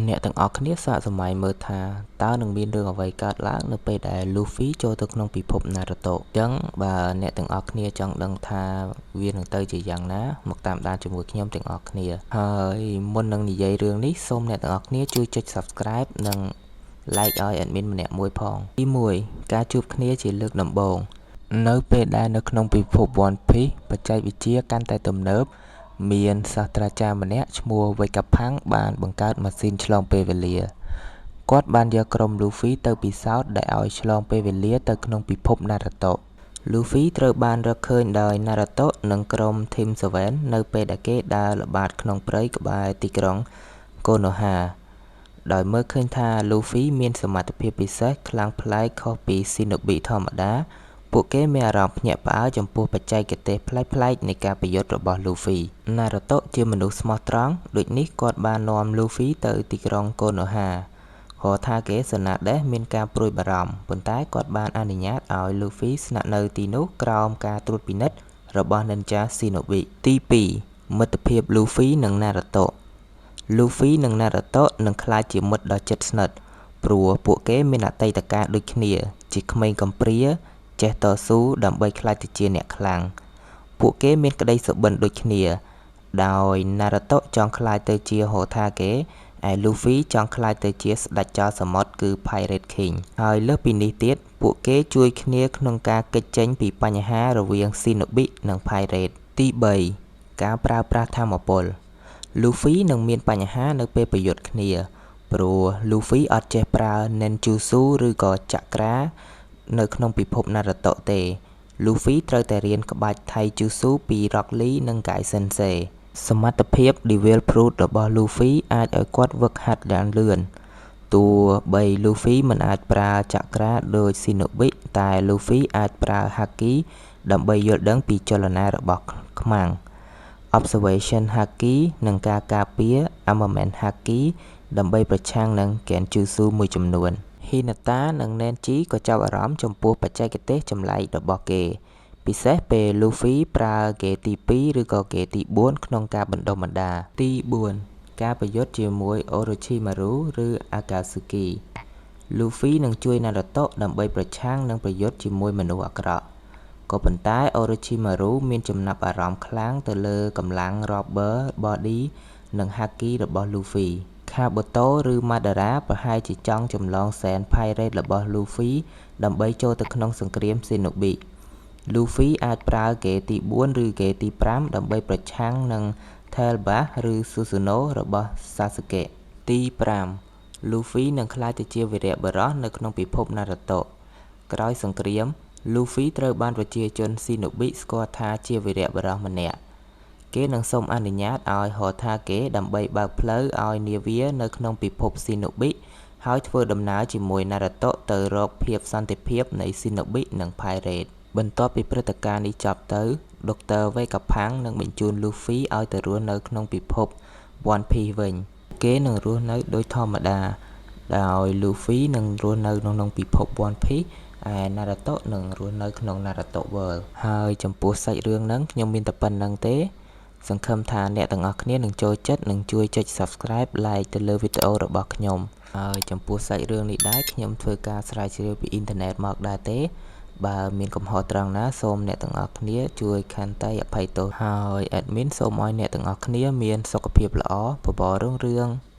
អ្នកទាំងអស់គ្នាសាកសម័យមើលថាតើនឹងមានរឿងអ្វីកើតឡើងនៅពេលដែល Luffy ចូលទៅក្នុងពិភព Naruto អញ្ចឹងបើអ្នកទាំងអស់គ្នាចង់ដឹងថាវានឹងទៅជាយ៉ាងណាមកតាមដានជាមួយខ្ញុំទាំងអស់គ្នាហើយមុននឹងនិយាយរឿងនេះសូមអ្នកទាំងអស់គ្នាជួយចុច Subscribe និង Like ឲ្យ admin ម្នាក់មួយផងទី1ការជួបគ្នាជាលើកដំបូងនៅពេលដែលនៅក្នុងពិភព One Piece បច្ចេកវិទ្យាកាន់តែទំនើបមានសាស្ត្រាចារ្យម្នាក់ឈ្មោះ Vegapunk បានបង្កើតម៉ាស៊ីនឆ្លងពេលវេលាគាត់បានយកក្រុម Luffy ទៅពិសោធន៍ដែលឲ្យឆ្លងពេលវេលាទៅក្នុងពិភព Naruto Luffy ត្រូវបានរកឃើញដោយ Naruto និងក្រុម Team 7 នៅពេលដែលគេដើរល្បាតក្នុងព្រៃក្បែរទីក្រុង Konoha ដោយមើលឃើញថា Luffy មានសមត្ថភាពពិសេសខ្លាំងប្លែកខុសពី Shinobi ធម្មតាពួកគេមានអារម្មណ៍ភ្ញាក់ផ្អើលចំពោះបច្ចេកទេសប្លែកៗនៃការប្រយុទ្ធរបស់ Luffy Naruto ជាមនុស្សស្មោះត្រង់ដូចនេះគាត់បាននាំ Luffy ទៅទីក្រុង Konoha Hokage Tsunade មានការព្រួយបារម្ភប៉ុន្តែគាត់បានអនុញ្ញាតឲ្យ Luffy ស្នាក់នៅទីនោះក្រោមការត្រួតពិនិត្យរបស់ Ninja Shinobi ទី2មិត្តភាព Luffy និង Naruto Luffy និង Naruto នឹងក្លាយជាមិត្តដ៏ជិតស្និទ្ធព្រោះពួកគេមានអតីតកាលដូចគ្នាជាក្មេងកំព្រាចេះតស៊ូដើម្បីក្លាយទៅជាអ្នកខ្លាំងពួកគេមានក្តីសុបិនដូចគ្នាដោយ Naruto ចង់ក្លាយទៅជា Hokage ឯ Luffy ចង់ក្លាយទៅជាស្ដេចចោរសមុទ្រគឺ Pirate King ហើយលើសពីនេះទៀតពួកគេជួយគ្នាក្នុងការគេចចេញពីបញ្ហារវាង Shinobi និង Pirate ទី3ការប្រើប្រាស់ថាមពល Luffy នឹងមានបញ្ហានៅពេលប្រយុទ្ធគ្នាព្រោះ Luffy អត់ចេះប្រើ Ninjutsu ឬក៏ចក្រានៅក្នុងពិភព Naruto ទេ Luffy ត្រូវតែរៀនក្បាច់ Taijutsu ពី Rock Lee និង Gai Sensei សមត្ថភាព Devil Fruit របស់ Luffy អាចឲ្យគាត់វឹកហាត់យ៉ាងលឿនទោះបី Luffy មិនអាចប្រើចក្រាដូច Shinobi តែ Luffy អាចប្រើ Haki ដើម្បីយល់ដឹងពីចលនារបស់ខ្មាំង Observation Haki និងការការពារ Armament Haki ដើម្បីប្រឆាំងនឹង Genjutsu មួយចំនួន Hinata និង Neji ក៏ចាប់អារម្មណ៍ចំពោះបច្ចេកទេសចម្លែករបស់គេពិសេសពេល Luffy ប្រើហ្គេទី2ឬក៏ហ្គេទី4ក្នុងការបណ្ដុះបណ្ដាលទី4ការប្រយុទ្ធជាមួយ Orochimaru ឬ Akatsuki Luffy នឹងជួយ Naruto ដើម្បីប្រឆាំងនឹងប្រយុទ្ធជាមួយមនុស្សអាក្រក់ក៏ប៉ុន្តែ Orochimaru មានចំណាប់អារម្មណ៍ខ្លាំងទៅលើកម្លាំង Rubber Body និង Haki របស់ Luffy Kabuto ឬ Madara ប្រហែលជាចង់ចម្លងសែន Pirate របស់ Luffy ដើម្បីចូលទៅក្នុងសង្គ្រាម Shinobi Luffy អាចប្រើហ្គេទី4ឬហ្គេទី5ដើម្បីប្រឆាំងនឹង Tail Bash ឬ Susanoo របស់ Sasuke ទី5 Luffy នឹងក្លាយទៅជាវីរៈបុរសនៅក្នុងពិភព Naruto ក្រោយសង្គ្រាម Luffy ត្រូវបានប្រជាជន Shinobi ស្គាល់ថាជាវីរៈបុរសម្នាក់គេនឹងសូមអនុញ្ញាតឲ្យ Hokage ដើម្បីបើកផ្លូវឲ្យនាវានៅក្នុងពិភព Shinobi ហើយធ្វើដំណើរជាមួយ Naruto ទៅរកភាពសន្តិភាពនៃ Shinobi និង Pirate បន្ទាប់ពីព្រឹត្តិការណ៍នេះចប់ទៅ Dr. Vegapunk នឹងបញ្ជូន Luffy ឲ្យទៅរស់នៅក្នុងពិភព One Piece វិញគេនឹងរស់នៅដូចធម្មតាដោយ Luffy នឹងរស់នៅក្នុងពិភព One Piece ឯ Naruto នឹងរស់នៅក្នុង Naruto World ហើយចំពោះសាច់រឿងហ្នឹងខ្ញុំមានតែប៉ុណ្្នឹងទេសង្ឃឹមថាអ្នកទាំងអស់គ្នានឹងចូលចិត្តនិងជួយចុច Subscribe Like ទៅលើវីដេអូរបស់ខ្ញុំហើយចំពោះសាច់រឿងនេះដែរខ្ញុំធ្វើការស្រាវជ្រាវពីអ៊ីនធឺណិតមកដែរទេបើមានកំហុសត្រង់ណាសូមអ្នកទាំងអស់គ្នាជួយខន្តីអភ័យទោសហើយ admin សូមឲ្យអ្នកទាំងអស់គ្នាមានសុខភាពល្អបបររុងរឿង